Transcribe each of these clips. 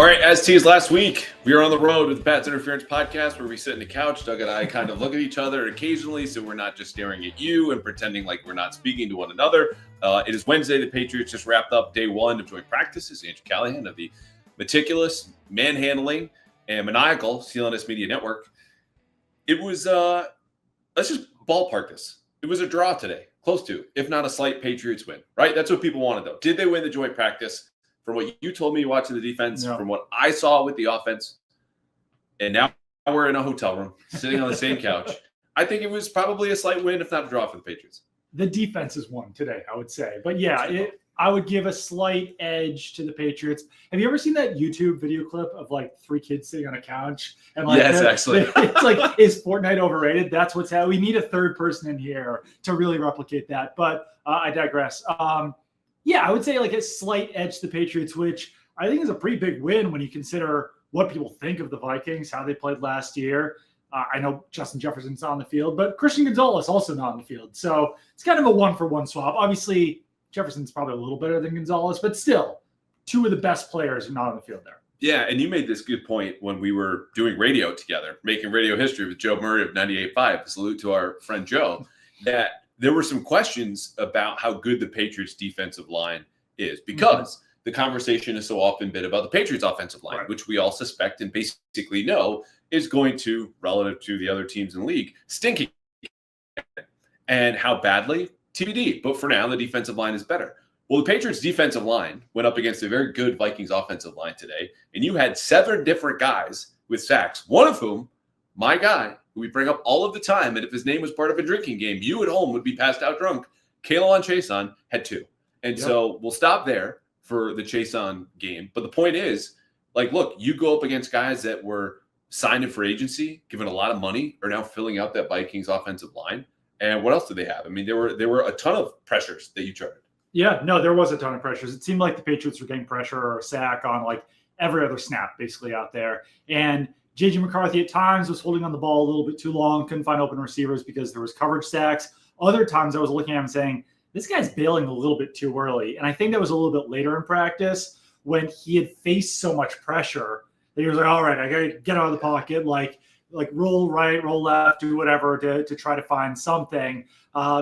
All right, as teased last week, we are on the road with the Pats Interference Podcast where we sit in the couch. Doug and I kind of look at each other occasionally, so we're not just staring at you and pretending like we're not speaking to one another. It is Wednesday. The Patriots just wrapped up day one of joint practices. Andrew Callahan of the meticulous, manhandling, and maniacal CLNS Media Network. It was, let's just ballpark this. It was a draw today, close to, if not a slight Patriots win, right? That's what people wanted, though. Did they win the joint practice? From what you told me watching the defense, from what I saw with the offense, and now we're in a hotel room, sitting on the same couch, I think it was probably a slight win, if not a draw for the Patriots. The defense is won today, I would say. But yeah, I would give a slight edge to the Patriots. Have you ever seen that YouTube video clip of like three kids sitting on a couch? And like, yes, actually. It's like, is Fortnite overrated? That's what's happening. We need a third person in here to really replicate that. But I digress. Yeah, I would say like a slight edge to the Patriots, which I think is a pretty big win when you consider what people think of the Vikings, how they played last year. I know Justin Jefferson's not on the field, but Christian Gonzalez also not on the field. So it's kind of a one-for-one swap. Obviously, Jefferson's probably a little better than Gonzalez, but still, two of the best players are not on the field there. Yeah, and you made this good point when we were doing radio together, making radio history with Joe Murray of 98.5. Salute to our friend Joe, that there were some questions about how good the Patriots defensive line is because the conversation is so often been about the Patriots offensive line, which we all suspect and basically know is going to, relative to the other teams in the league, stinking. And how badly? TBD. But for now, the defensive line is better. Well, the Patriots defensive line went up against a very good Vikings offensive line today, and you had 7 different guys with sacks, one of whom, my guy, who we bring up all of the time, and if his name was part of a drinking game, you at home would be passed out drunk. Kyed Chasson had 2. And so we'll stop there for the Chasson game. But the point is, like, look, you go up against guys that were signed in free agency, given a lot of money, are now filling out that Vikings offensive line. And what else did they have? I mean, there were a ton of pressures that you charted. Yeah, no, there was a ton of pressures. It seemed like the Patriots were getting pressure or a sack on like every other snap basically out there. And J.J. McCarthy at times was holding on the ball a little bit too long, couldn't find open receivers because there was coverage sacks. Other times I was looking at him saying, this guy's bailing a little bit too early. And I think that was a little bit later in practice when he had faced so much pressure that he was like, all right, I got to get out of the pocket, like roll right, roll left, do whatever to try to find something.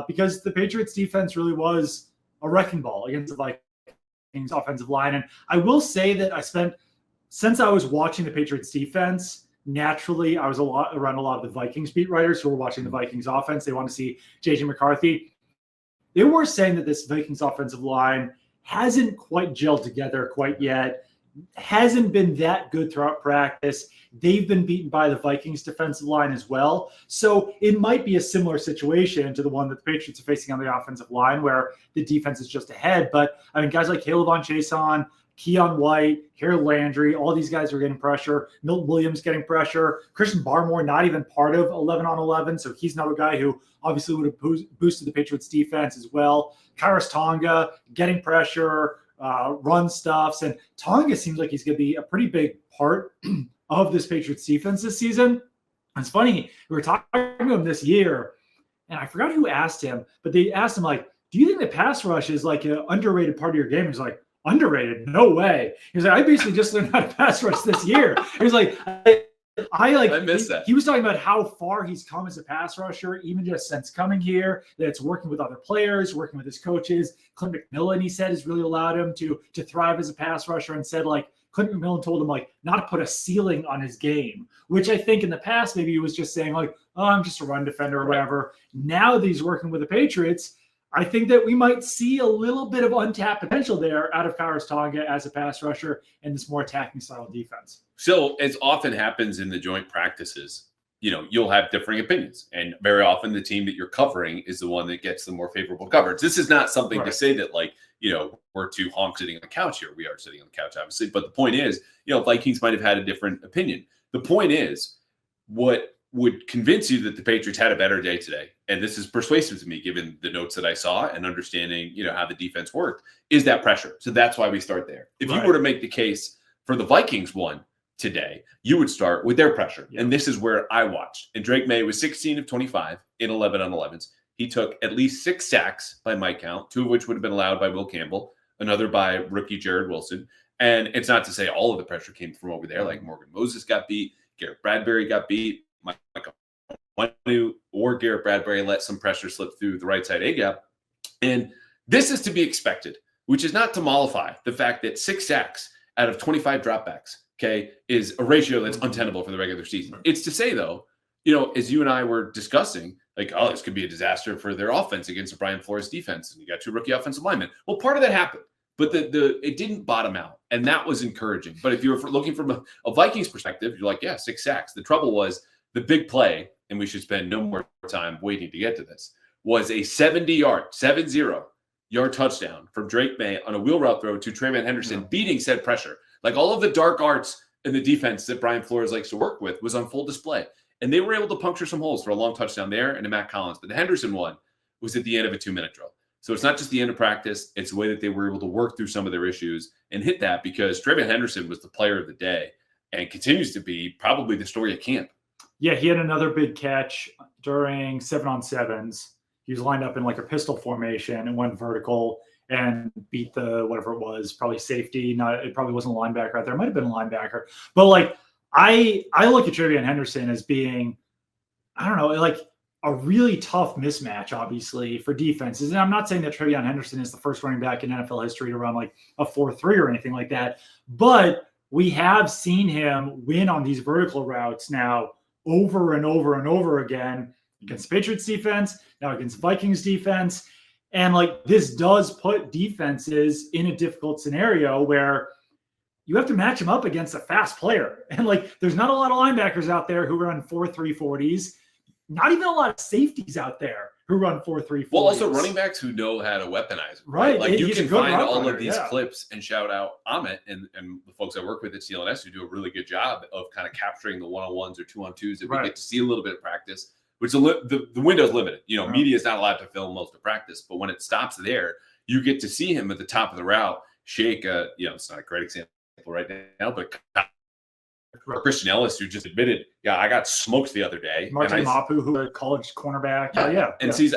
Because the Patriots defense really was a wrecking ball against the Vikings offensive line. And I will say that since I was watching the Patriots defense, naturally I was around a lot of the Vikings beat writers who were watching the Vikings offense. They want to see J.J. McCarthy. They were saying that this Vikings offensive line hasn't quite gelled together quite yet, hasn't been that good throughout practice. They've been beaten by the Vikings defensive line as well. So it might be a similar situation to the one that the Patriots are facing on the offensive line where the defense is just ahead. But I mean, guys like Javon Baker, Keion White, Harold Landry, all these guys are getting pressure. Milton Williams getting pressure. Christian Barmore not even part of 11 on 11, so he's another guy who obviously would have boosted the Patriots defense as well. Kairos Tonga getting pressure, run stuffs, and Tonga seems like he's going to be a pretty big part of this Patriots defense this season. And it's funny, we were talking to him this year, and I forgot who asked him, but they asked him, like, do you think the pass rush is like an underrated part of your game? He's like, underrated? No way. He's like, I basically just learned how to pass rush this year. He's like, I missed that. He was talking about how far he's come as a pass rusher, even just since coming here, that it's working with other players, working with his coaches. Clint McMillan, he said, has really allowed him to thrive as a pass rusher, and said, like, Clint McMillan told him, like, not to put a ceiling on his game, which I think in the past maybe he was just saying, like, oh, I'm just a run defender or whatever. Now that he's working with the Patriots, I think that we might see a little bit of untapped potential there out of Kairos Tonga as a pass rusher and this more attacking style defense. So as often happens in the joint practices, you know, you'll have differing opinions. And very often the team that you're covering is the one that gets the more favorable coverage. This is not something to say that, like, you know, we're two honks sitting on the couch here. We are sitting on the couch, obviously. But the point is, you know, Vikings might have had a different opinion. The point is, what would convince you that the Patriots had a better day today, and this is persuasive to me given the notes that I saw and understanding, you know, how the defense worked, is that pressure. So that's why we start there. If you were to make the case for the Vikings one today, you would start with their pressure. Yep. And this is where I watched. And Drake Maye was 16 of 25 in 11 on 11s. He took at least 6 sacks by my count, 2 of which would have been allowed by Will Campbell, another by rookie Jared Wilson. And it's not to say all of the pressure came from over there. Like Morgan Moses got beat, Garrett Bradbury got beat, Michael Wanu or Garrett Bradbury let some pressure slip through the right side A gap. And this is to be expected, which is not to mollify the fact that 6 sacks out of 25 dropbacks, okay, is a ratio that's untenable for the regular season. It's to say, though, as you and I were discussing, like, oh, this could be a disaster for their offense against the Brian Flores defense. And you got 2 rookie offensive linemen. Well, part of that happened, but it didn't bottom out, and that was encouraging. But if you were looking from a Vikings perspective, you're like, yeah, 6 sacks. The trouble was the big play, and we should spend no more time waiting to get to this, was a 70-yard touchdown from Drake Maye on a wheel route throw to TreVeyon Henderson, beating said pressure. Like all of the dark arts in the defense that Brian Flores likes to work with was on full display. And they were able to puncture some holes for a long touchdown there and a Mack Hollins. But the Henderson one was at the end of a 2-minute drill. So it's not just the end of practice. It's the way that they were able to work through some of their issues and hit that, because TreVeyon Henderson was the player of the day and continues to be probably the story of camp. Yeah, he had another big catch during 7-on-7s. He was lined up in like a pistol formation and went vertical and beat the whatever it was, probably safety. It probably wasn't a linebacker out there. It might have been a linebacker. But like I look at TreVeyon Henderson as being, I don't know, like a really tough mismatch, obviously, for defenses. And I'm not saying that TreVeyon Henderson is the first running back in NFL history to run like a 4.3 or anything like that. But we have seen him win on these vertical routes now over and over and over again against Patriots defense, now against Vikings defense. And like this does put defenses in a difficult scenario where you have to match them up against a fast player. And like there's not a lot of linebackers out there who run 4.3 40s. Not even a lot of safeties out there who run 4.3 40s. Well, also running backs who know how to weaponize it, right? Like you can find all of these clips and shout out Amit and the folks I work with at CLNS who do a really good job of kind of capturing the 1-on-1s or 2-on-2s that we get to see a little bit of practice, which the window's limited. Media is not allowed to film most of practice, but when it stops there, you get to see him at the top of the route shake. It's not a great example right now, but Christian Ellis, who just admitted, I got smoked the other day. Martin Mapu, who a college cornerback. Sees,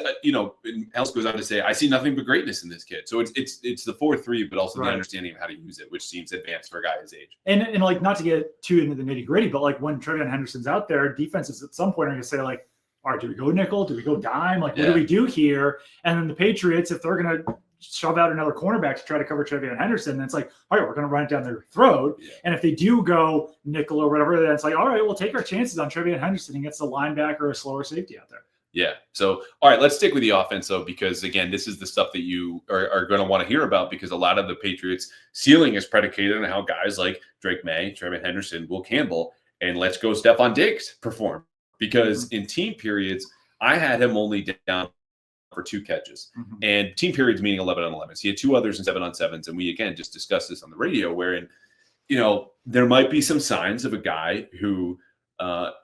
Ellis goes on to say, I see nothing but greatness in this kid. So it's the 4.3, but also the understanding of how to use it, which seems advanced for a guy his age. And like, not to get too into the nitty gritty, but like when TreVeyon Henderson's out there, defenses at some point are going to say like, all right, do we go nickel? Do we go dime? Like, what do we do here? And then the Patriots, if they're going to shove out another cornerback to try to cover TreVeyon Henderson, then it's like, all right, we're going to run it down their throat. Yeah. And if they do go nickel or whatever, then it's like, all right, we'll take our chances on TreVeyon Henderson against a linebacker or a slower safety out there. Yeah. So, all right, let's stick with the offense, though, because, again, this is the stuff that you are going to want to hear about, because a lot of the Patriots' ceiling is predicated on how guys like Drake Maye, TreVeyon Henderson, Will Campbell, and let's go Stefon Diggs perform. Because in team periods, I had him only down for 2 catches. And team periods meaning 11-on-11s. He had 2 others in 7-on-7s. And we, again, just discussed this on the radio, wherein, there might be some signs of a guy who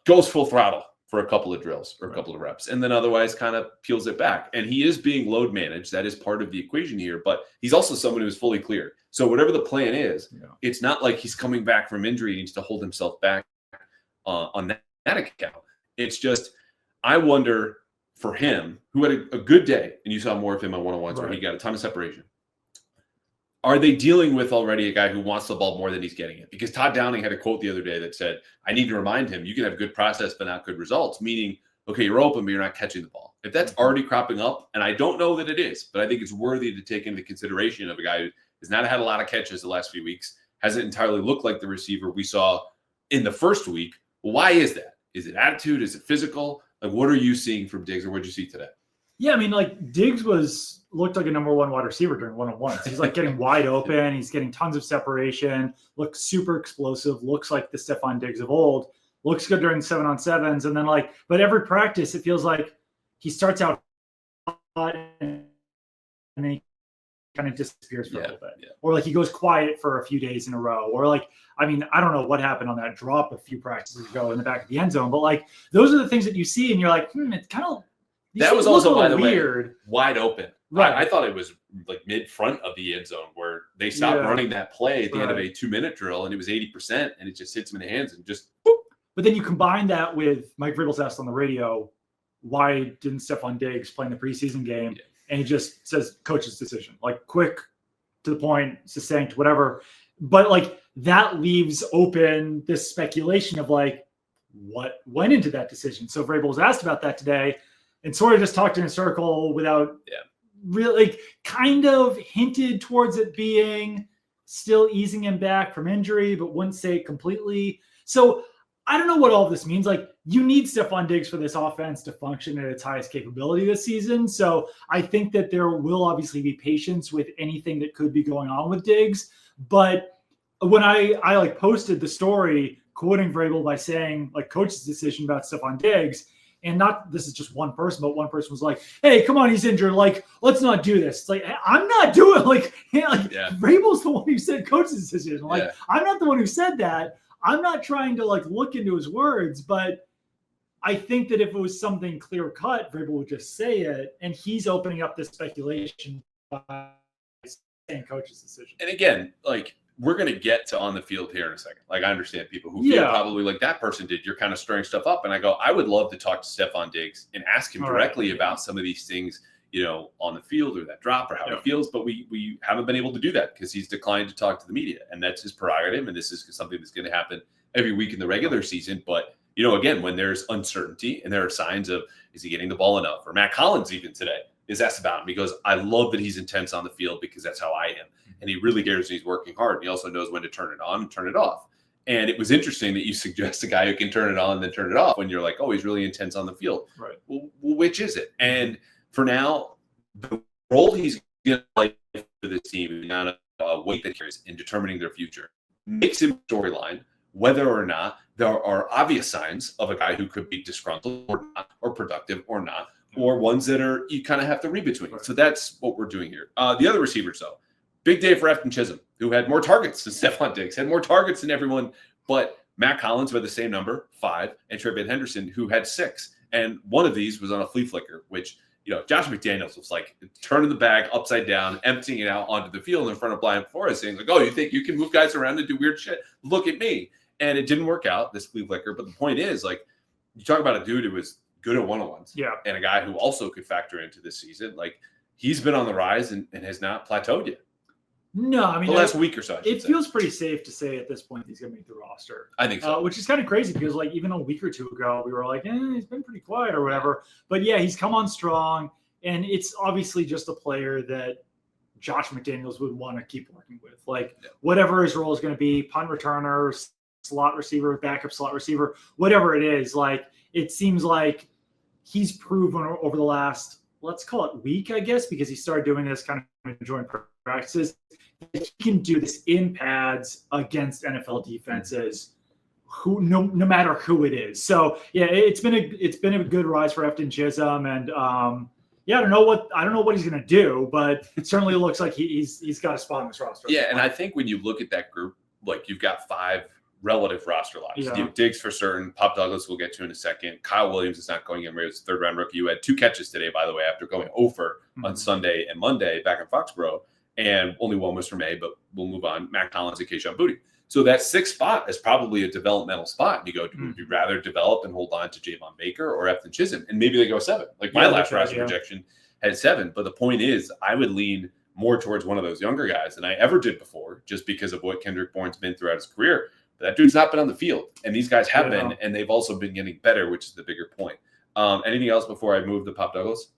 goes full throttle for a couple of drills or a couple of reps, and then otherwise kind of peels it back. And he is being load managed. That is part of the equation here. But he's also someone who is fully cleared. So whatever the plan is, it's not like he's coming back from injury and needs to hold himself back on that account. It's just, I wonder for him, who had a good day, and you saw more of him on 1-on-1s where he got a ton of separation. Are they dealing with already a guy who wants the ball more than he's getting it? Because Todd Downing had a quote the other day that said, I need to remind him, you can have good process but not good results, meaning, okay, you're open, but you're not catching the ball. If that's already cropping up, and I don't know that it is, but I think it's worthy to take into consideration of a guy who has not had a lot of catches the last few weeks, hasn't entirely looked like the receiver we saw in the first week. Well, why is that? Is it attitude? Is it physical? Like, what are you seeing from Diggs, or what did you see today? Yeah, I mean, like Diggs looked like a number 1 wide receiver during 1-on-1s. He's like getting wide open. He's getting tons of separation. Looks super explosive. Looks like the Stefon Diggs of old. Looks good during 7-on-7s, and then but every practice it feels like he starts out hot and then he kind of disappears for a little bit, or like he goes quiet for a few days in a row, or like, I mean, I don't know what happened on that drop a few practices ago in the back of the end zone, but like those are the things that you see, and you're like, it's kind of that was also, by the weird. Way, wide open. Right. I thought it was like mid front of the end zone where they stopped running that play at the end of a 2-minute drill, and it was 80%, and it just hits him in the hands and just boop. But then you combine that with Mike Vrabel's asked on the radio, why didn't Stefon Diggs play in the preseason game? Yeah. And he just says coach's decision, like quick, to the point, succinct, whatever. but like that leaves open this speculation of like what went into that decision. So Vrabel was asked about that today and sort of just talked in a circle without really like, kind of hinted towards it being still easing him back from injury, but wouldn't say it completely. So I don't know what all of this means. Like, you need Stefon Diggs for this offense to function at its highest capability this season. So I think that there will obviously be patience with anything that could be going on with Diggs. But when I like posted the story quoting Vrabel by saying like coach's decision about Stefon Diggs, and not this is just one person, but one person was like, "Hey, come on, he's injured. Like, let's not do this." It's like, I'm not doing Vrabel's the one who said coach's decision. Like, I'm not the one who said that. I'm not trying to like look into his words, but I think that if it was something clear cut, Vrabel would just say it, and he's opening up this speculation by saying coach's decision. And again, like, we're going to get to on the field here in a second. Like, I understand people who feel probably like that person did. You're kind of stirring stuff up. And I go, I would love to talk to Stefon Diggs and ask him directly about some of these things, you know, on the field or that drop or how he feels. But we haven't been able to do that because he's declined to talk to the media. And that's his prerogative. And this is something that's going to happen every week in the regular season. But, you know, again, when there's uncertainty and there are signs of, is he getting the ball enough? Or Mack Hollins even today is asked about him. He goes, I love that he's intense on the field because that's how I am. And he really cares and he's working hard. And he also knows when to turn it on and turn it off. And it was interesting that you suggest a guy who can turn it on and then turn it off when you're like, oh, he's really intense on the field. Right. Well, which is it? And for now, the role he's going to play for this team and the amount of weight that he carries in determining their future makes him a storyline, whether or not there are obvious signs of a guy who could be disgruntled or not, or productive or not, or ones that are you kind of have to read between. Right. So that's what we're doing here. The other receivers, though. Big day for Efton Chism, who had more targets than Stefon Diggs, had more targets than everyone, but Mack Hollins with the same number, 5, and TreVeyon Henderson, who had 6. And one of these was on a flea flicker, which, you know, Josh McDaniels was like turning the bag upside down, emptying it out onto the field in front of Brian Flores, saying like, oh, you think you can move guys around and do weird shit? Look at me. And it didn't work out, this flea flicker. But the point is, like, you talk about a dude who was good at one-on-ones and a guy who also could factor into this season. Like, he's been on the rise and has not plateaued yet. No, I mean, the last week or so. It feels pretty safe to say at this point he's going to make the roster. I think so. Which is kind of crazy because, like, even a week or two ago, we were like, he's been pretty quiet or whatever. But yeah, he's come on strong, and it's obviously just a player that Josh McDaniels would want to keep working with. Like, whatever his role is going to be, punt returner, slot receiver, backup slot receiver, whatever it is, like, it seems like he's proven over the last, let's call it week, I guess, because he started doing this kind of enjoying practices. He can do this in pads against NFL defenses, who no matter who it is. So yeah, it's been a good rise for Efton Chism, and I don't know what he's going to do, but it certainly looks like he's got a spot on this roster. Yeah, and I think when you look at that group, like, you've got 5 relative roster locks. You have Diggs for certain. Pop Douglas we'll get to in a second. Kyle Williams is not going in. He was a 3rd-round rookie who had 2 catches today, by the way, after going over on Sunday and Monday back in Foxborough. And only 1 was for May, but we'll move on. Mack Hollins and Kayshon Boutte. So that 6th spot is probably a developmental spot. And you go, would you rather develop and hold on to Javon Baker or Efton Chism? And maybe they go 7. Like, my last roster projection had 7. But the point is, I would lean more towards one of those younger guys than I ever did before, just because of what Kendrick Bourne's been throughout his career. But that dude's not been on the field. And these guys have been, and they've also been getting better, which is the bigger point. Anything else before I move to Pop Douglas?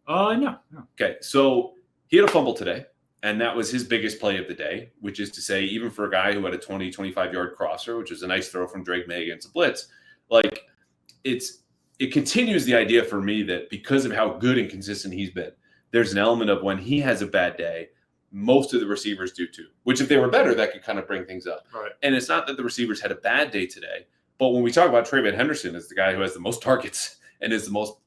No. Okay, so he had a fumble today. And that was his biggest play of the day, which is to say, even for a guy who had a 20, 25-yard crosser, which was a nice throw from Drake Maye against a blitz, like, it continues the idea for me that because of how good and consistent he's been, there's an element of when he has a bad day, most of the receivers do too, which if they were better, that could kind of bring things up. Right. And it's not that the receivers had a bad day today, but when we talk about TreVeyon Henderson as the guy who has the most targets and is the most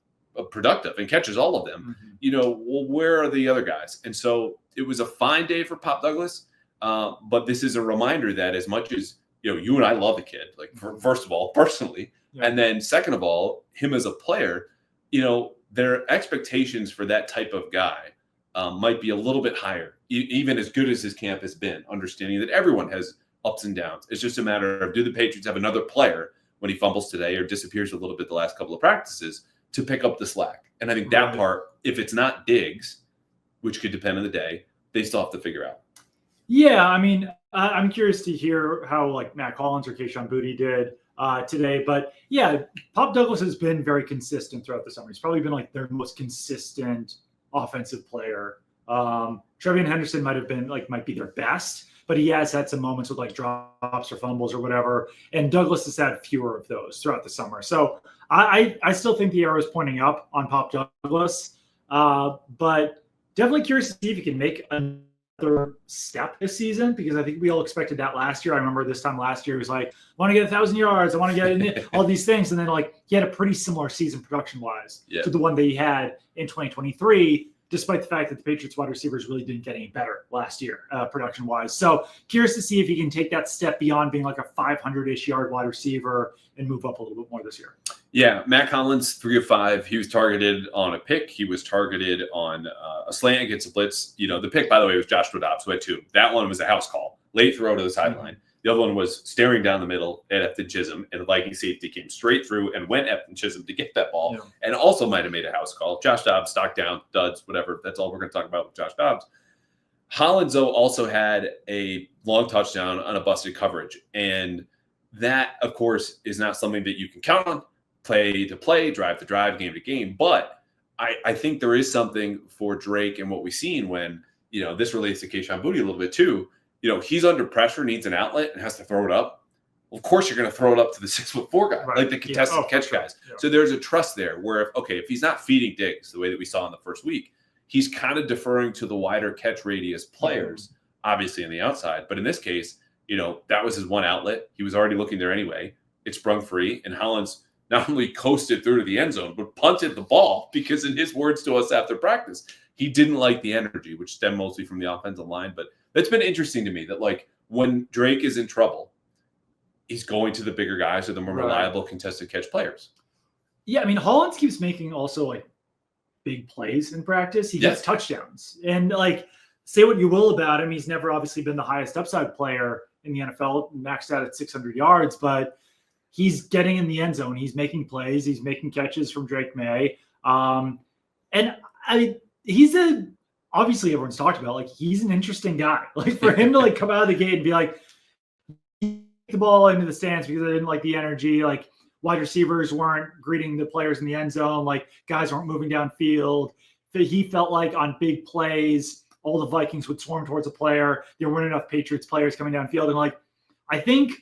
productive and catches all of them, you know, well, where are the other guys? And so it was a fine day for Pop Douglas, but this is a reminder that as much as, you know, you and I love the kid, like, first of all, personally, and then second of all, him as a player, you know, their expectations for that type of guy might be a little bit higher, even as good as his camp has been, understanding that everyone has ups and downs. It's just a matter of, do the Patriots have another player when he fumbles today or disappears a little bit the last couple of practices to pick up the slack? And I think that part, if it's not Diggs, which could depend on the day, they still have to figure out. Yeah, I mean, I'm curious to hear how like Mack Hollins or Kayshon Boutte did today. But yeah, Pop Douglas has been very consistent throughout the summer. He's probably been like their most consistent offensive player. TreVeyon Henderson might be their best, but he has had some moments with like drops or fumbles or whatever. And Douglas has had fewer of those throughout the summer. So I still think the arrow is pointing up on Pop Douglas, but definitely curious to see if he can make another step this season, because I think we all expected that last year. I remember this time last year, he was like, I want to get 1,000 yards. I want to get all these things. And then like he had a pretty similar season production wise to the one that he had in 2023, despite the fact that the Patriots wide receivers really didn't get any better last year production wise. So curious to see if he can take that step beyond being like a 500-ish yard wide receiver and move up a little bit more this year. Yeah, Mack Hollins, 3 of 5. He was targeted on a pick. He was targeted on a slant against a blitz. You know, the pick, by the way, was Joshua Dobbs, who had 2. That one was a house call, late throw to the sideline. The other one was staring down the middle at Efton Chism, and the Viking safety came straight through and went Efton Chism to get that ball, and also might have made a house call. Josh Dobbs, stock down, duds, whatever. That's all we're going to talk about with Josh Dobbs. Hollins, though, also had a long touchdown on a busted coverage, and that, of course, is not something that you can count on. Play to play, drive to drive, game to game. But I think there is something for Drake and what we've seen when, you know, this relates to Kayshon Boutte a little bit too. You know, he's under pressure, needs an outlet, and has to throw it up. Well, of course, you're going to throw it up to the 6'4" guy, like the contested catch guys. Yeah. So there's a trust there where, if he's not feeding Diggs the way that we saw in the first week, he's kind of deferring to the wider catch radius players, obviously on the outside. But in this case, you know, that was his one outlet. He was already looking there anyway. It sprung free, and Hollins not only coasted through to the end zone, but punted the ball because, in his words to us after practice, he didn't like the energy, which stemmed mostly from the offensive line. But that's been interesting to me that, like, when Drake is in trouble, he's going to the bigger guys or the more reliable contested catch players. Yeah, I mean, Hollins keeps making also, like, big plays in practice. He gets touchdowns. And, like, say what you will about him, he's never obviously been the highest upside player in the NFL, maxed out at 600 yards, but he's getting in the end zone. He's making plays. He's making catches from Drake Maye. And he's obviously everyone's talked about, like, he's an interesting guy. Like, for him to like come out of the gate and be like, the ball into the stands because I didn't like the energy. Like, wide receivers weren't greeting the players in the end zone. Like, guys weren't moving downfield. He felt like on big plays, all the Vikings would swarm towards a player. There weren't enough Patriots players coming downfield. And like, I think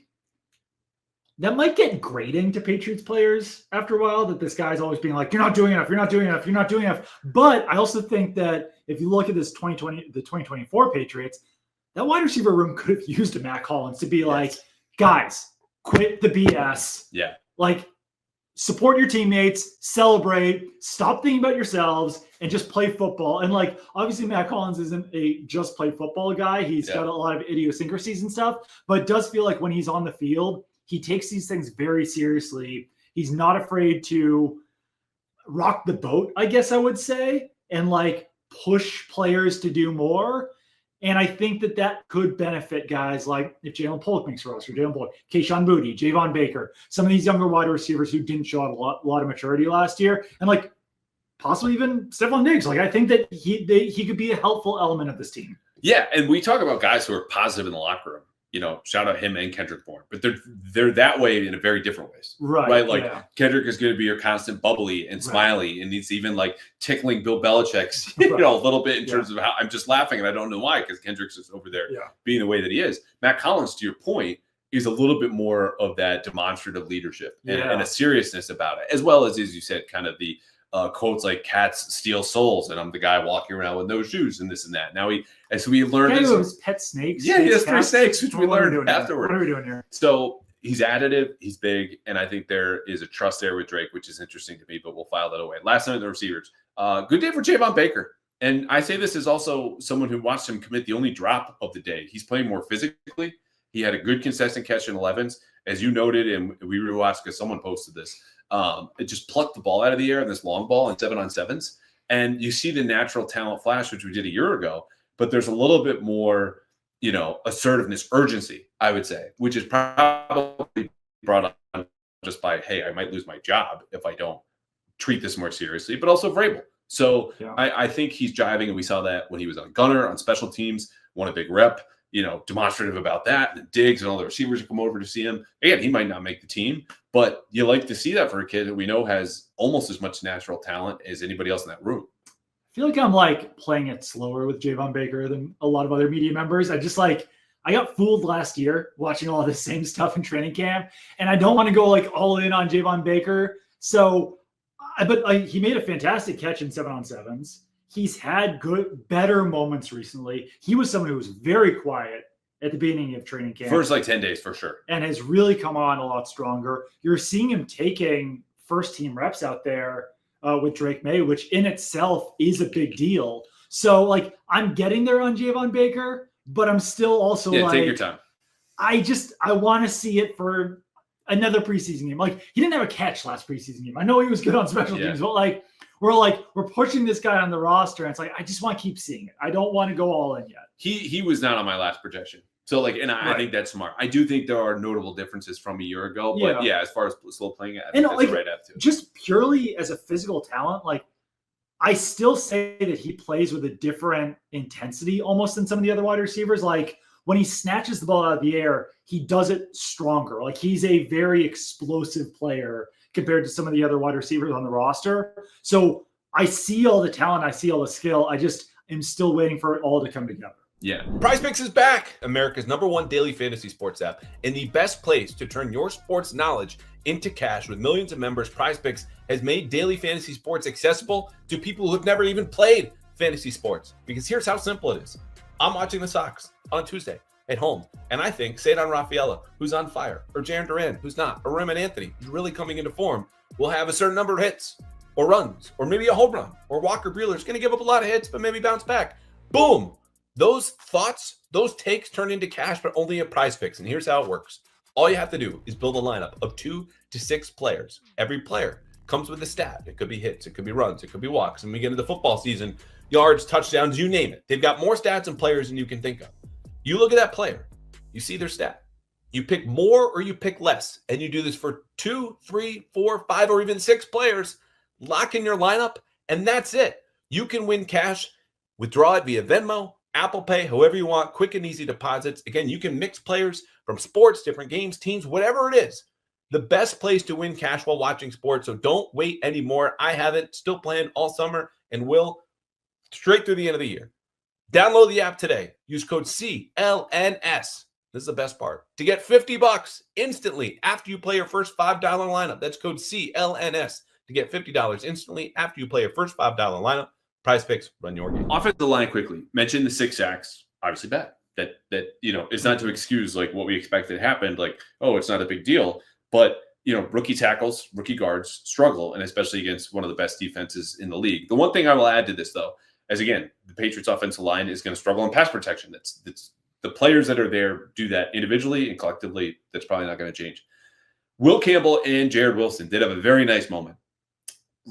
that might get grating to Patriots players after a while, that this guy's always being like, you're not doing enough, you're not doing enough, you're not doing enough. But I also think that if you look at this the 2024 Patriots, that wide receiver room could have used a Mack Hollins to be like, guys, quit the BS. Yeah. Like, support your teammates, celebrate, stop thinking about yourselves, and just play football. And like, obviously Mack Hollins isn't a just play football guy. He's got a lot of idiosyncrasies and stuff, but it does feel like when he's on the field, he takes these things very seriously. He's not afraid to rock the boat, I guess I would say, and like push players to do more. And I think that that could benefit guys like if Jalen Polk makes a roster, Kayshon Boutte, Javon Baker, some of these younger wide receivers who didn't show a lot of maturity last year, and like possibly even Stefon Diggs. Like, I think that he could be a helpful element of this team. Yeah, and we talk about guys who are positive in the locker room. You know, shout out him and Kendrick Bourne, but they're that way in a very different ways, right? Like Kendrick is going to be your constant bubbly and smiley, and he's even like tickling Bill Belichick's, you know, a little bit in terms of how I'm just laughing and I don't know why, because Kendrick's just over there being the way that he is. Mack Hollins, to your point, is a little bit more of that demonstrative leadership and a seriousness about it, as well as you said, kind of the quotes like "cats steal souls," and I'm the guy walking around with no shoes and this and that. Now as we learned, he has pet snakes. Yeah, he has 3 snakes, which we learned afterward. What are we doing here? So he's additive, he's big, and I think there is a trust there with Drake, which is interesting to me. But we'll file that away. Last night, the receivers. Good day for Javon Baker, and I say this as also someone who watched him commit the only drop of the day. He's playing more physically. He had a good consistent catch in 11s, as you noted, and we rewatched because someone posted this. It just plucked the ball out of the air in this long ball in 7-on-7s. And you see the natural talent flash, which we did a year ago, but there's a little bit more, you know, assertiveness, urgency, I would say, which is probably brought on just by, hey, I might lose my job if I don't treat this more seriously, but also Vrabel. So I think he's jiving, and we saw that when he was on Gunner on special teams, won a big rep. demonstrative about that. And Diggs and all the receivers come over to see him. Again, he might not make the team, but you like to see that for a kid that we know has almost as much natural talent as anybody else in that room. I feel like I'm like playing it slower with Javon Baker than a lot of other media members. I got fooled last year watching all the same stuff in training camp, and I don't want to go like all in on Javon Baker. So, he made a fantastic catch in 7-on-7s. He's had better moments recently. He was someone who was very quiet at the beginning of training camp. First 10 days for sure. And has really come on a lot stronger. You're seeing him taking first team reps out there with Drake Maye, which in itself is a big deal. So like I'm getting there on Javon Baker, but I'm still also take your time. I want to see it for another preseason game. Like he didn't have a catch last preseason game. I know he was good on special teams, but we're pushing this guy on the roster, and it's like I just want to keep seeing it. I don't want to go all in yet. He was not on my last projection. So I think that's smart. I do think there are notable differences from a year ago, but as far as slow playing it, I think that's the right attitude. Just purely as a physical talent, like I still say that he plays with a different intensity almost than some of the other wide receivers. Like when he snatches the ball out of the air, he does it stronger. Like he's a very explosive player compared to some of the other wide receivers on the roster. So I see all the talent. I see all the skill. I just am still waiting for it all to come together. Yeah. PrizePicks is back, America's #1 daily fantasy sports app, and the best place to turn your sports knowledge into cash. With millions of members, PrizePicks has made daily fantasy sports accessible to people who have never even played fantasy sports. Because here's how simple it is. I'm watching the Sox on Tuesday at home, and I think Cedar Rafaela, who's on fire, or Jaron Duran, who's not, or Raymond Anthony, who's really coming into form, will have a certain number of hits or runs, or maybe a home run, or Walker Buehler's going to give up a lot of hits, but maybe bounce back. Boom. Those thoughts, those takes turn into cash, but only at PrizePicks. And here's how it works. All you have to do is build a lineup of 2 to 6 players. Every player comes with a stat. It could be hits, it could be runs, it could be walks. And we get into the football season, yards, touchdowns, you name it. They've got more stats and players than you can think of. You look at that player, you see their stat. You pick more or you pick less. And you do this for 2, 3, 4, 5, or even 6 players. Lock in your lineup, and that's it. You can win cash. Withdraw it via Venmo, Apple Pay, however you want, quick and easy deposits. Again, you can mix players from sports, different games, teams, whatever it is. The best place to win cash while watching sports. So don't wait anymore. I have it, still playing all summer and will straight through the end of the year. Download the app today. Use code CLNS. This is the best part. To get $50 instantly after you play your first $5 lineup. That's code CLNS to get $50 instantly after you play your first $5 lineup. PrizePicks, run your game. Offensive line quickly. Mentioned the 6 sacks. Obviously bad. That is not to excuse like what we expected happened. Like, oh, it's not a big deal. But rookie tackles, rookie guards struggle, and especially against one of the best defenses in the league. The one thing I will add to this though, as again, the Patriots offensive line is going to struggle in pass protection. That's the players that are there do that individually and collectively. That's probably not going to change. Will Campbell and Jared Wilson did have a very nice moment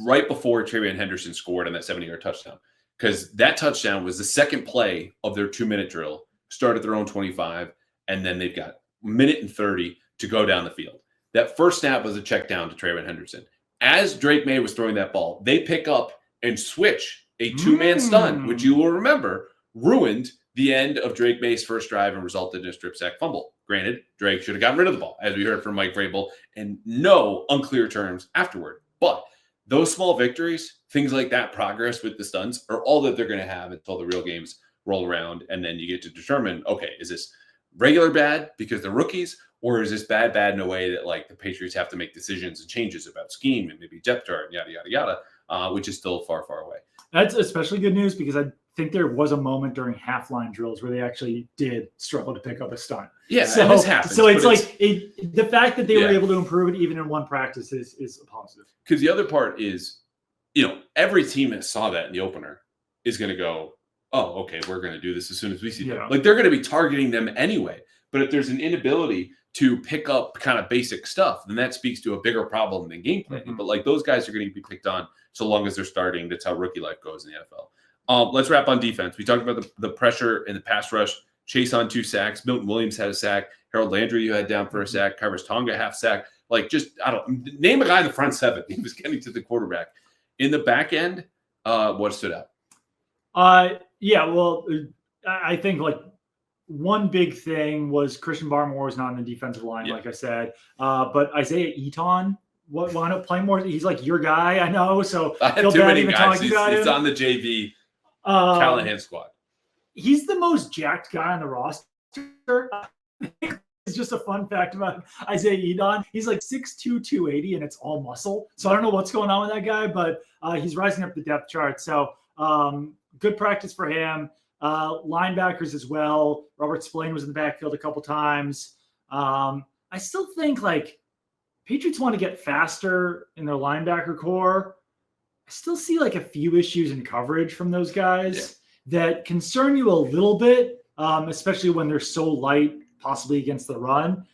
right before TreVeyon Henderson scored on that 70-yard touchdown, because that touchdown was the second play of their 2-minute drill, started their own 25, and then they've got 1:30 to go down the field. That first snap was a check down to TreVeyon Henderson. As Drake Maye was throwing that ball, they pick up and switch a 2-man stun, which you will remember ruined the end of Drake Maye's first drive and resulted in a strip sack fumble. Granted, Drake should have gotten rid of the ball, as we heard from Mike Vrabel, and no unclear terms afterward. But those small victories, things like that, progress with the stuns, are all that they're going to have until the real games roll around. And then you get to determine, okay, is this regular bad because they're rookies, or is this bad in a way that like the Patriots have to make decisions and changes about scheme and maybe depth chart and yada, yada, yada, which is still far, far away. That's especially good news because I think there was a moment during half-line drills where they actually did struggle to pick up a stunt. Yeah, so this happens. So it's like the fact that they were able to improve it even in one practice is a positive. Because the other part is, every team that saw that in the opener is going to go, oh, okay, we're going to do this as soon as we see them. Like they're going to be targeting them anyway. But if there's an inability to pick up kind of basic stuff, then that speaks to a bigger problem than game planning. Mm-hmm. But like those guys are going to be picked on so long as they're starting. That's how rookie life goes in the NFL. Let's wrap on defense. We talked about the pressure in the pass rush. Chase on 2 sacks. Milton Williams had a sack. Harold Landry you had down for a sack. Kyrus Tonga half sack. Like name a guy in the front 7. He was getting to the quarterback. In the back end, what stood out? Yeah, well, I think like one big thing was Christian Barmore was not on the defensive line, like I said. But Isaiah Eaton wound up playing more. He's like your guy, I know. So I have too many guys. He's on the JV Callahan squad. He's the most jacked guy on the roster. It's just a fun fact about Isaiah Eaton. He's like 6'2", 280, and it's all muscle. So I don't know what's going on with that guy, but he's rising up the depth chart. So good practice for him. Linebackers as well. Robert Spillane was in the backfield a couple times. I still think like Patriots want to get faster in their linebacker core. I still see like a few issues in coverage from those guys that concern you a little bit, especially when they're so light, possibly against the run.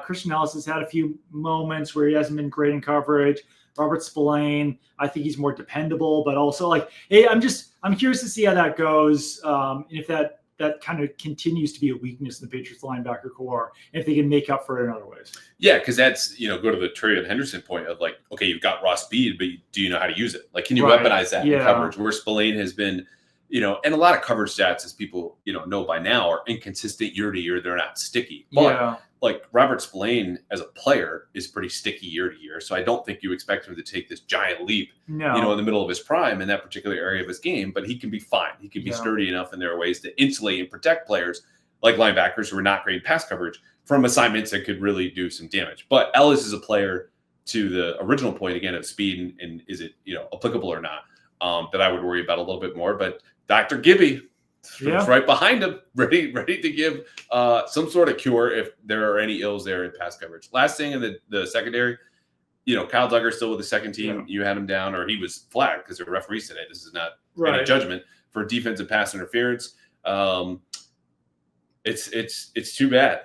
Christian Ellis has had a few moments where he hasn't been great in coverage. Robert Spillane, I think he's more dependable, but also like, hey, I'm curious to see how that goes. And if that kind of continues to be a weakness in the Patriots linebacker core, if they can make up for it in other ways. Yeah, because that's, go to the TreVeyon Henderson point of like, okay, you've got raw speed, but do you know how to use it? Like, can you weaponize that in coverage? Where Spillane has been, and a lot of coverage stats, as people, know by now, are inconsistent year to year. They're not sticky. But like Robert Spillane as a player is pretty sticky year to year. So I don't think you expect him to take this giant leap, in the middle of his prime in that particular area of his game, but he can be fine. He can be sturdy enough, and there are ways to insulate and protect players like linebackers who are not great pass coverage from assignments that could really do some damage. But Ellis is a player, to the original point again of speed and is it, applicable or not, that I would worry about a little bit more. But Dr. Gibby is right behind him, ready to give some sort of cure if there are any ills there in pass coverage. Last thing in the secondary, Kyle Duggar still with the second team. You had him down, or he was flagged because the referees today. This is not any judgment for defensive pass interference. It's too bad,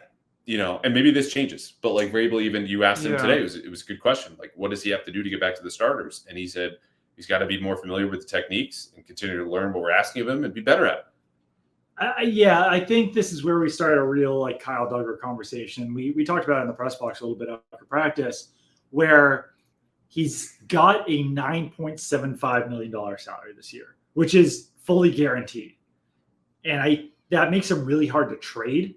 and maybe this changes. But like Vrabel, even you asked him today, it was a good question. Like, what does he have to do to get back to the starters? And he said he's got to be more familiar with the techniques and continue to learn what we're asking of him and be better at it. I think this is where we started a real like Kyle Duggar conversation. We talked about it in the press box a little bit after practice, where he's got a $9.75 million salary this year, which is fully guaranteed. And that makes him really hard to trade.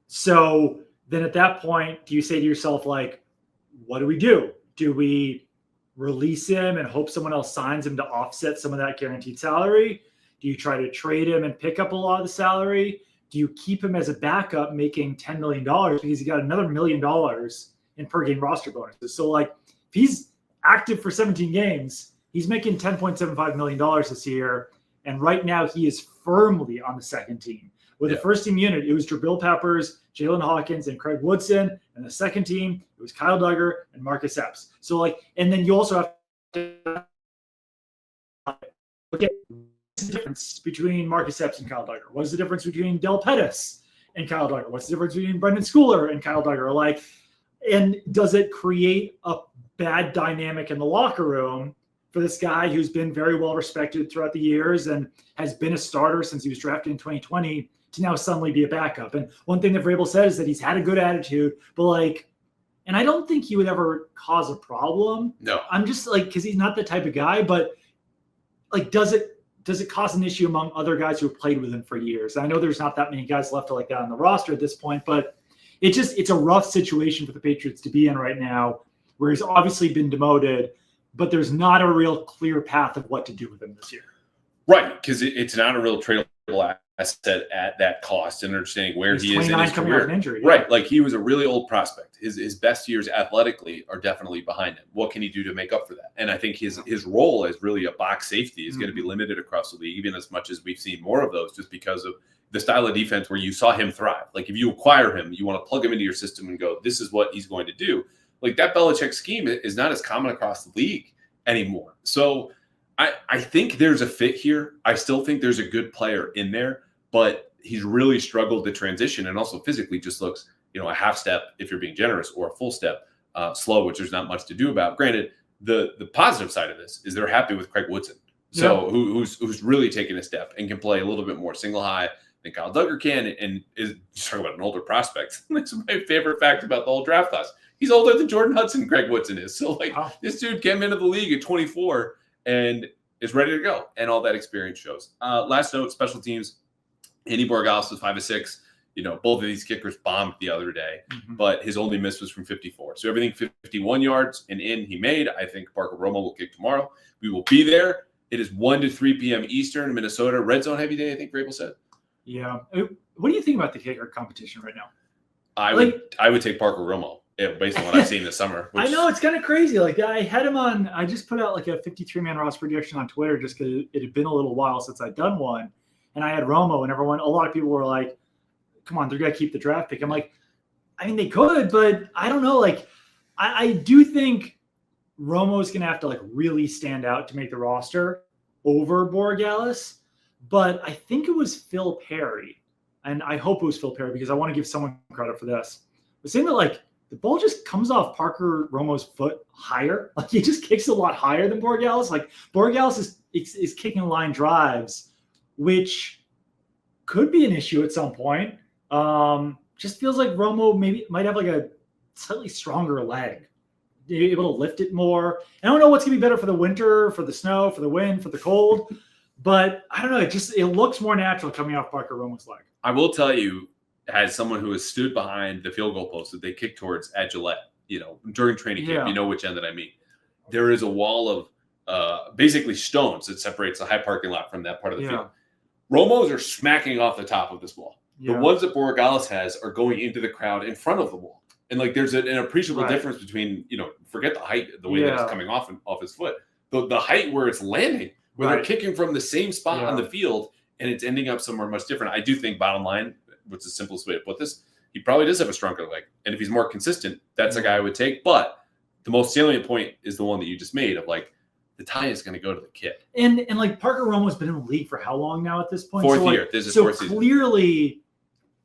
So then at that point, do you say to yourself, like, what do we do? Do we release him and hope someone else signs him to offset some of that guaranteed salary? Do you try to trade him and pick up a lot of the salary? Do you keep him as a backup making $10 million because he got another $1 million in per game roster bonuses? So like if he's active for 17 games, he's making $10.75 million this year. And right now he is firmly on the second team. With the first team unit, it was Jabril Peppers, Jalen Hawkins, and Craig Woodson. And the second team, it was Kyle Duggar and Marcus Epps. So like, and then you also have to look at the difference between Marcus Epps and Kyle Duggar. What is the difference between Del Pettis and Kyle Duggar? What's the difference between Brendan Schooler and Kyle Duggar? Like, and does it create a bad dynamic in the locker room for this guy who's been very well respected throughout the years and has been a starter since he was drafted in 2020 to now suddenly be a backup? And one thing that Vrabel said is that he's had a good attitude, but like, and I don't think he would ever cause a problem. No, I'm just like, because he's not the type of guy, but like, does it cause an issue among other guys who have played with him for years? I know there's not that many guys left like that on the roster at this point, but it's a rough situation for the Patriots to be in right now, where he's obviously been demoted, but there's not a real clear path of what to do with him this year. Right, because it's not a real tradable asset at that cost, and understanding where he is in his career. An injury, right, like he was a really old prospect. His best years athletically are definitely behind him. What can he do to make up for that? And I think his role as really a box safety is going to be limited across the league, even as much as we've seen more of those, just because of the style of defense where you saw him thrive. Like if you acquire him, you want to plug him into your system and go, this is what he's going to do. Like that Belichick scheme is not as common across the league anymore. So I think there's a fit here. I still think there's a good player in there, but he's really struggled to transition, and also physically just looks, a half step, if you're being generous, or a full step slow, which there's not much to do about. Granted, the positive side of this is they're happy with Craig Woodson. So who's really taken a step and can play a little bit more single high than Kyle Duggar can, and is just talking about an older prospect. That's my favorite fact about the whole draft class. He's older than Jordan Hudson and Craig Woodson is. So like this dude came into the league at 24 and is ready to go, and all that experience shows. Last note, special teams. Andy Borregales was 5 of 6. both of these kickers bombed the other day, Mm-hmm. but his only miss was from 54. So everything 51 yards and in he made. I think Parker Romo will kick tomorrow. We will be there. It is 1 to 3 p.m. Eastern, Minnesota. Red zone heavy day, I think Vrabel said. Yeah. What do you think about the kicker competition right now? I would take Parker Romo based on what I've seen this summer. I know it's kind of crazy. Like I had him on. I just put out like a 53-man roster prediction on Twitter just because it had been a little while since I'd done one, and I had Romo, and a lot of people were like, "Come on, they're gonna keep the draft pick." I'm like, I mean, they could, but I don't know. Like, I do think Romo's gonna have to like really stand out to make the roster over Borregales, but I think it was Phil Perry. And I hope it was Phil Perry because I want to give someone credit for this. But saying that like the ball just comes off Parker Romo's foot higher. Like he just kicks a lot higher than Borregales. Like Borregales is kicking line drives, which could be an issue at some point. Just feels like Romo might have like a slightly stronger leg. Able to lift it more. I don't know what's gonna be better for the winter, for the snow, for the wind, for the cold. But I don't know. It looks more natural coming off Parker Romo's leg. I will tell you, as someone who has stood behind the field goal post that they kick towards at Gillette, during training camp, you know which end that I mean. There is a wall of basically stones that separates the high parking lot from that part of the field. Romos are smacking off the top of this wall. The ones that Borregales has are going into the crowd in front of the wall. And like there's an appreciable difference between, forget the height, the way that it's coming off his foot. The height where it's landing, where they're kicking from the same spot on the field and it's ending up somewhere much different. I do think bottom line, what's the simplest way to put this, he probably does have a stronger leg. And if he's more consistent, that's a guy I would take. But the most salient point is the one that you just made of like, the tie is going to go to the kid. And like Parker Romo's been in the league for how long now at this point? Fourth year. This is fourth season. Clearly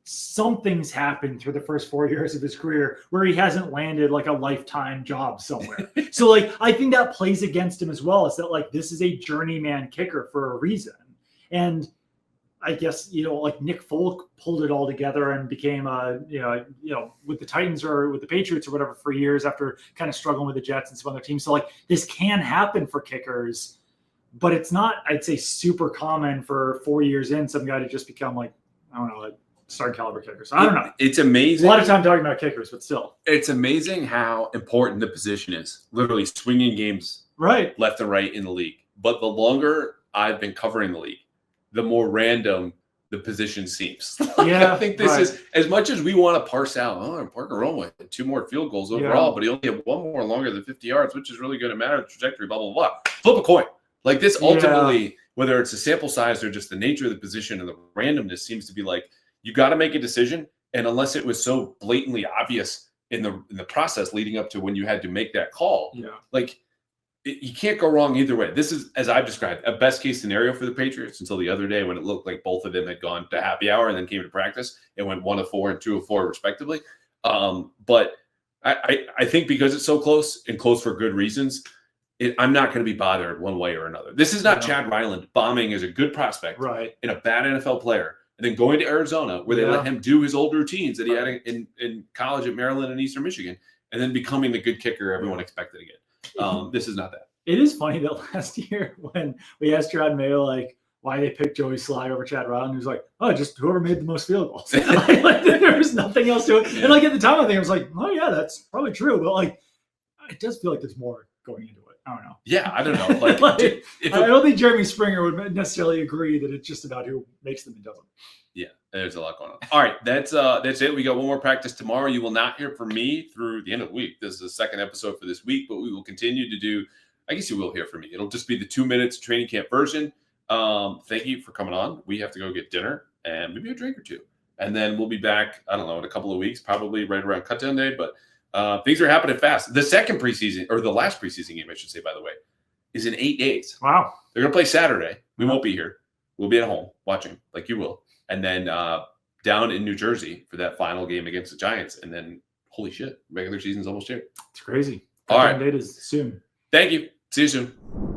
something's happened through the first 4 years of his career where he hasn't landed like a lifetime job somewhere. So like, I think that plays against him as well. Is that like, this is a journeyman kicker for a reason. And I guess, like Nick Folk pulled it all together and became with the Titans or with the Patriots or whatever for years after kind of struggling with the Jets and some other teams. So like this can happen for kickers, but it's not, I'd say, super common for 4 years in some guy to just become like, I don't know, like starting caliber kickers. So I don't know. It's amazing. A lot of time talking about kickers, but still. It's amazing how important the position is. Literally swinging games left and right in the league. But the longer I've been covering the league, the more random the position seems. I think this is, as much as we want to parse out, Parker Romo had 2 more field goals overall, but he only had 1 more longer than 50 yards, which is really going to matter the trajectory, blah, blah, blah. Flip a coin. Like this ultimately, whether it's a sample size or just the nature of the position and the randomness seems to be like, you got to make a decision. And unless it was so blatantly obvious in the process leading up to when you had to make that call, you can't go wrong either way. This is, as I've described, a best case scenario for the Patriots until the other day when it looked like both of them had gone to happy hour and then came to practice and went 1 of 4 and 2 of 4 respectively. But I think because it's so close and close for good reasons, I'm not going to be bothered one way or another. This is not Chad Ryland bombing as a good prospect and a bad NFL player and then going to Arizona where they let him do his old routines that he had in college at Maryland and Eastern Michigan and then becoming the good kicker everyone expected again. This is not that. It is funny that last year when we asked Drake Maye like why they picked Joey Sly over Chad Ryland, he was like, "Oh, just whoever made the most field goals." like, there was nothing else to it. And like at the time, I think I was like, "Oh yeah, that's probably true," but like it does feel like there's more going into it. I don't know. Yeah, I don't know. Like, I don't think Jeremy Springer would necessarily agree that it's just about who makes them and doesn't. Yeah, there's a lot going on. All right, that's it. We got 1 more practice tomorrow. You will not hear from me through the end of the week. This is the second episode for this week, but we will continue to do. I guess you will hear from me. It'll just be the 2 minutes training camp version. Thank you for coming on. We have to go get dinner and maybe a drink or 2, and then we'll be back. I don't know, in a couple of weeks, probably right around cutdown day. But things are happening fast. The second preseason, or the last preseason game, I should say, by the way, is in 8 days. Wow. They're gonna play Saturday. We won't be here. We'll be at home watching, like you will. And then down in New Jersey for that final game against the Giants. And then, holy shit, regular season's almost here. It's crazy. All right. Date is soon. Thank you. See you soon.